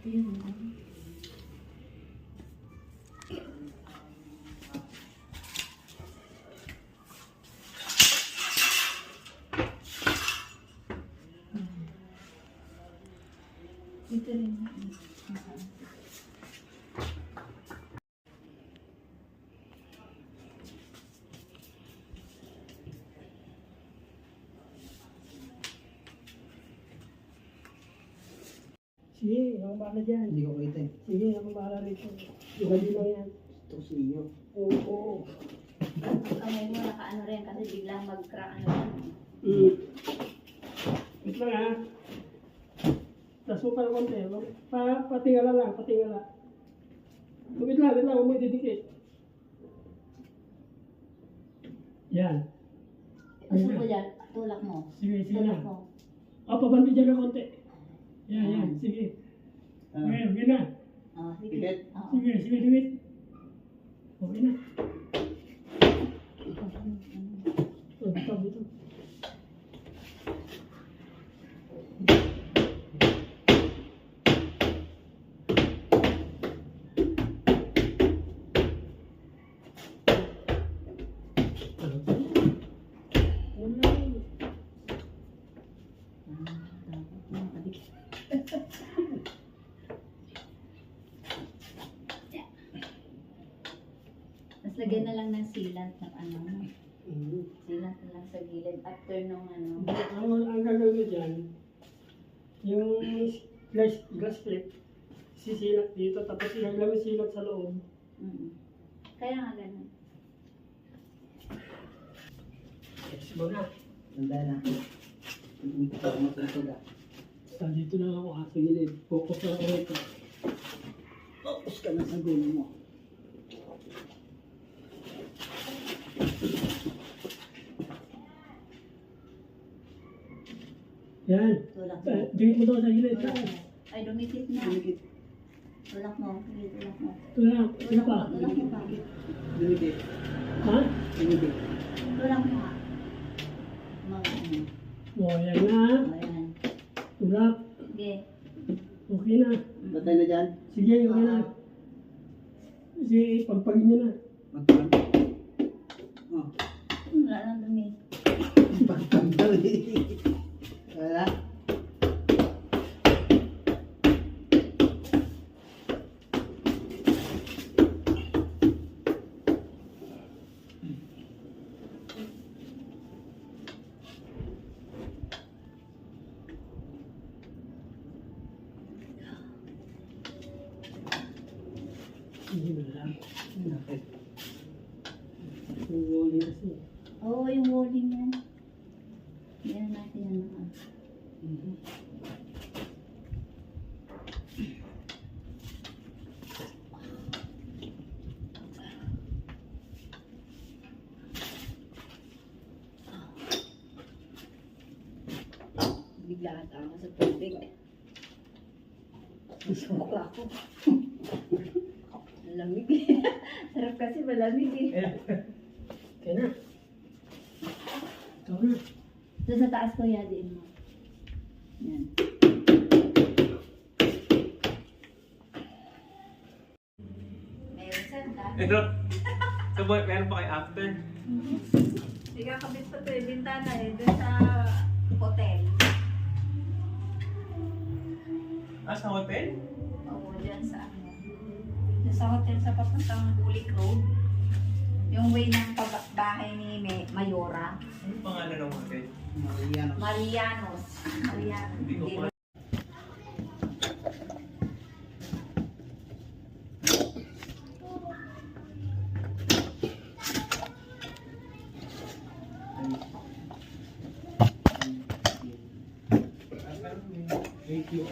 Ito yun. Ito rin. Sige, ako bahala dyan. Hindi ko kita eh. Sige, ako bahala rito. Yung hali lang yan. Ito sa inyo. Oo. Ang kamay mo nakaano rin kasi biglang mag-crack ano yan. Wait lang ha. Tas mo pa ng konti. Patingala lang, patingala. Wait lang, huwag mo ididikit. Yan. Gusto ko dyan, tulak mo. Sige, sige Tulak na. mo. Pabandi dyan ng konti. Yan, sige. Okay na. Sige. Tikit? Oo. Sige, dikit. Okay na. Ito. Tapos lagyan na lang ng sealant ng ano. Sealant na lang sa gilid after nung ano. Ang gagawin mo dyan, yung glass plate, sisilat dito, tapos ilagay mo silat sa loob. Kaya nga ganun. Flexible na. Tanda na. Hindi ko pa matutog ah. Basta dito na ako sa gilid. Focus na ako rito. Focus ka na sa dulo mo. Yan. Tulak mo. Dikit mo daw sa gilid. Tulak mo. Ay, dumikit na. Dumikit. Tulak mo. Sige, tulak mo. Tulak. Ano Tulak mo. pa? Tulak mo pa. Dumikit. Ha? Dumikit. Tulak mo ha. Ano. Yan na. Ayan. Tulak. Sige. Okay na. Batay na dyan. Sige, okay na. Sige, pagpagin nyo na. Magpag. Oh. Wala lang dumi. Pagpagdaw eh. Wala. Hindi na lang. Bakit? Yung wall kasi. Oo, yung walling yan. Yan natin yan. Bigla ka ako sa tubig. Sumukla ako. Malamig eh. Sarap kasi malamig eh. Okay na. Ito na. Doon sa taas ko yadiin mo. Yan. Meron sanda. Meron pa kayo after? Hindi kakabit pa ito eh. Bintana eh. Doon sa hotel. Sa hotel? Oo, dyan sa ano. Doon sa hotel sa papuntang Bulik Road. Yung way ng bahay ni Mayora. Ano pangalan ng hotel? Mariano. Marianos. Hindi ko pa. Thank you.